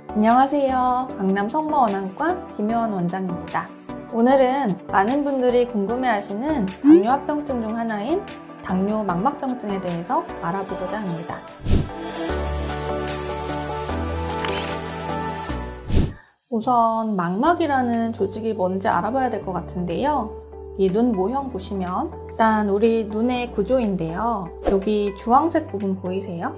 안녕하세요. 강남 성모원안과 김효원 원장입니다. 오늘은 많은 분들이 궁금해하시는 당뇨합병증 중 하나인 당뇨 망막병증에 대해서 알아보고자 합니다. 우선 망막이라는 조직이 뭔지 알아봐야 될 것 같은데요. 이 눈 모형 보시면 일단 우리 눈의 구조인데요. 여기 주황색 부분 보이세요?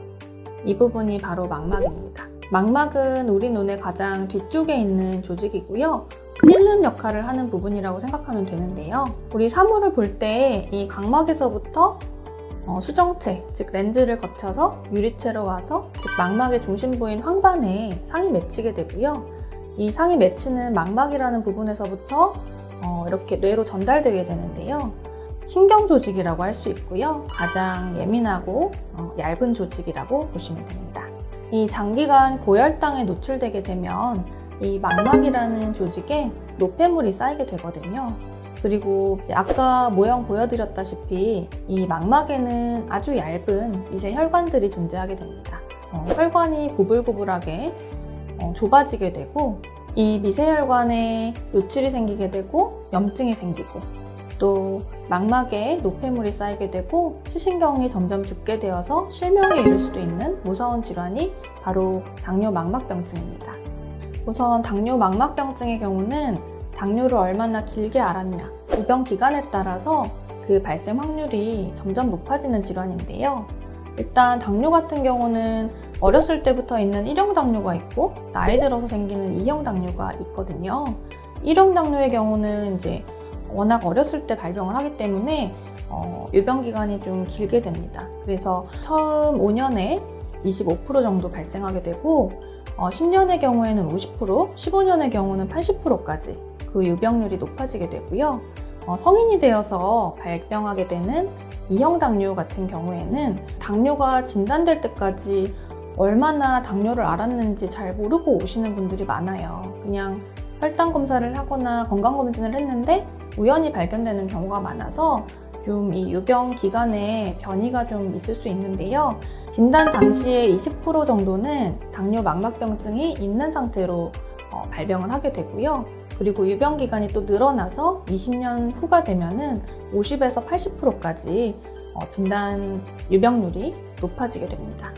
이 부분이 바로 망막입니다. 망막은 우리 눈의 가장 뒤쪽에 있는 조직이고요. 필름 역할을 하는 부분이라고 생각하면 되는데요. 우리 사물을 볼 때 이 각막에서부터 수정체, 즉 렌즈를 거쳐서 유리체로 와서 즉 망막의 중심부인 황반에 상이 맺히게 되고요. 이 상이 맺히는 망막이라는 부분에서부터 이렇게 뇌로 전달되게 되는데요. 신경 조직이라고 할 수 있고요. 가장 예민하고 얇은 조직이라고 보시면 됩니다. 이 장기간 고혈당에 노출되게 되면 이 망막이라는 조직에 노폐물이 쌓이게 되거든요. 그리고 아까 모형 보여드렸다시피 이 망막에는 아주 얇은 미세 혈관들이 존재하게 됩니다. 혈관이 구불구불하게 좁아지게 되고 이 미세 혈관에 노출이 생기게 되고 염증이 생기고 또 망막에 노폐물이 쌓이게 되고 시신경이 점점 죽게 되어서 실명에 이를 수도 있는 무서운 질환이 바로 당뇨 망막병증입니다. 우선 당뇨 망막병증의 경우는 당뇨를 얼마나 길게 앓았냐, 유병 기간에 따라서 그 발생 확률이 점점 높아지는 질환인데요. 일단 당뇨 같은 경우는 어렸을 때부터 있는 1형 당뇨가 있고 나이 들어서 생기는 2형 당뇨가 있거든요. 1형 당뇨의 경우는 이제 워낙 어렸을 때 발병을 하기 때문에 유병 기간이 좀 길게 됩니다. 그래서 처음 5년에 25% 정도 발생하게 되고 10년의 경우에는 50%, 15년의 경우는 80%까지 그 유병률이 높아지게 되고요. 성인이 되어서 발병하게 되는 2형 당뇨 같은 경우에는 당뇨가 진단될 때까지 얼마나 당뇨를 앓았는지 잘 모르고 오시는 분들이 많아요. 그냥 혈당 검사를 하거나 건강검진을 했는데 우연히 발견되는 경우가 많아서 좀 이 유병 기간에 변이가 좀 있을 수 있는데요. 진단 당시에 20% 정도는 당뇨 망막병증이 있는 상태로 발병을 하게 되고요. 그리고 유병 기간이 또 늘어나서 20년 후가 되면은 50에서 80%까지 진단 유병률이 높아지게 됩니다.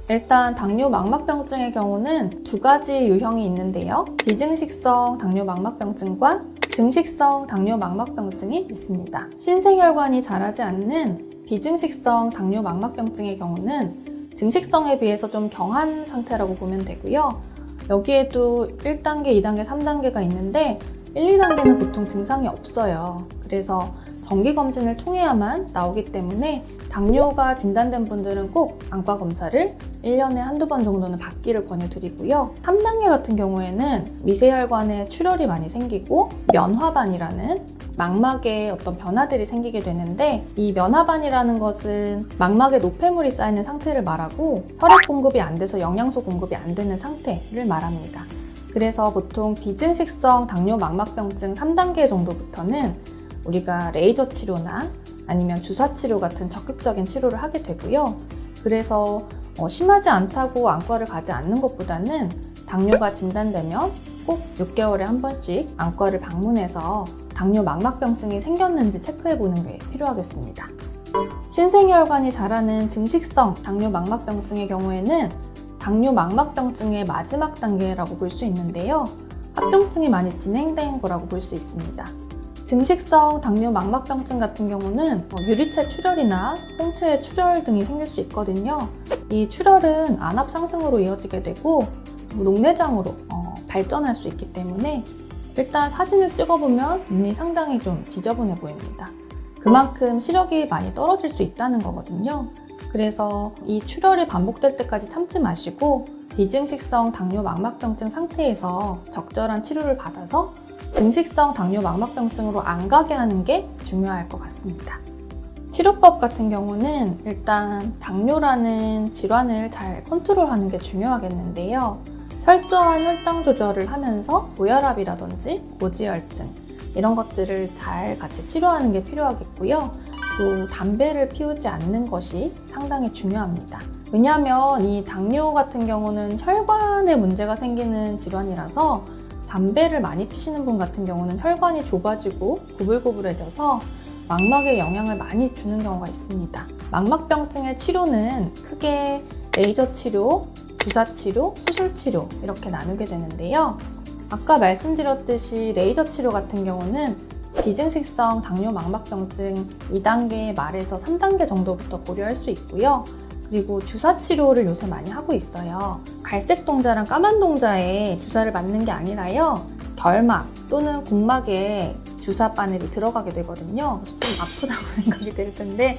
일단 당뇨 망막병증의 경우는 두 가지 유형이 있는데요. 비증식성 당뇨 망막병증과 증식성 당뇨 망막병증이 있습니다. 신생혈관이 자라지 않는 비증식성 당뇨 망막병증의 경우는 증식성에 비해서 좀 경한 상태라고 보면 되고요. 여기에도 1단계, 2단계, 3단계가 있는데 1, 2단계는 보통 증상이 없어요. 그래서 정기검진을 통해야만 나오기 때문에 당뇨가 진단된 분들은 꼭 안과 검사를 1년에 한두 번 정도는 받기를 권유드리고요. 3단계 같은 경우에는 미세혈관에 출혈이 많이 생기고 면화반이라는 망막에 어떤 변화들이 생기게 되는데 이 면화반이라는 것은 막막에 노폐물이 쌓이는 상태를 말하고 혈액 공급이 안 돼서 영양소 공급이 안 되는 상태를 말합니다. 그래서 보통 비증식성 당뇨 망막병증 3단계 정도부터는 우리가 레이저 치료나 아니면 주사 치료 같은 적극적인 치료를 하게 되고요. 그래서 심하지 않다고 안과를 가지 않는 것보다는 당뇨가 진단되면 꼭 6개월에 한 번씩 안과를 방문해서 당뇨 망막병증이 생겼는지 체크해 보는 게 필요하겠습니다. 신생혈관이 자라는 증식성 당뇨 망막병증의 경우에는 당뇨 망막병증의 마지막 단계라고 볼 수 있는데요. 합병증이 많이 진행된 거라고 볼 수 있습니다. 증식성 당뇨 망막병증 같은 경우는 유리체 출혈이나 홍채 출혈 등이 생길 수 있거든요. 이 출혈은 안압 상승으로 이어지게 되고 녹내장으로 발전할 수 있기 때문에 일단 사진을 찍어보면 눈이 상당히 좀 지저분해 보입니다. 그만큼 시력이 많이 떨어질 수 있다는 거거든요. 그래서 이 출혈이 반복될 때까지 참지 마시고 비증식성 당뇨 망막병증 상태에서 적절한 치료를 받아서 증식성 당뇨 망막병증으로 안 가게 하는 게 중요할 것 같습니다. 치료법 같은 경우는 일단 당뇨라는 질환을 잘 컨트롤하는 게 중요하겠는데요. 철저한 혈당 조절을 하면서 고혈압이라든지 고지혈증 이런 것들을 잘 같이 치료하는 게 필요하겠고요. 또 담배를 피우지 않는 것이 상당히 중요합니다. 왜냐하면 이 당뇨 같은 경우는 혈관에 문제가 생기는 질환이라서 담배를 많이 피시는 분 같은 경우는 혈관이 좁아지고 구불구불해져서 망막에 영향을 많이 주는 경우가 있습니다. 망막병증의 치료는 크게 레이저 치료, 주사 치료, 수술 치료 이렇게 나누게 되는데요. 아까 말씀드렸듯이 레이저 치료 같은 경우는 비증식성 당뇨 망막병증 2단계 말에서 3단계 정도부터 고려할 수 있고요. 그리고 주사 치료를 요새 많이 하고 있어요. 갈색 동자랑 까만 동자에 주사를 맞는 게 아니라요. 결막 또는 공막에 주사 바늘이 들어가게 되거든요. 좀 아프다고 생각이 들 텐데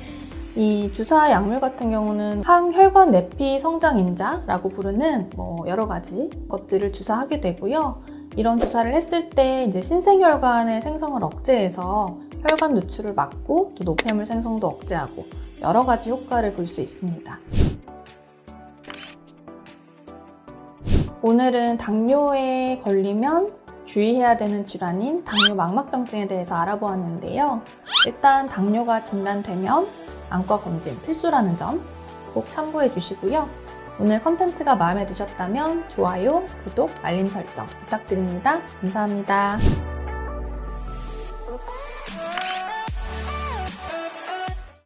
이 주사 약물 같은 경우는 항혈관 내피 성장 인자라고 부르는 여러 가지 것들을 주사하게 되고요. 이런 주사를 했을 때 이제 신생혈관의 생성을 억제해서 혈관 누출을 막고 또 노폐물 생성도 억제하고 여러 가지 효과를 볼 수 있습니다. 오늘은 당뇨에 걸리면 주의해야 되는 질환인 당뇨 망막병증에 대해서 알아보았는데요. 일단 당뇨가 진단되면 안과 검진 필수라는 점 꼭 참고해 주시고요. 오늘 컨텐츠가 마음에 드셨다면 좋아요, 구독, 알림 설정 부탁드립니다. 감사합니다.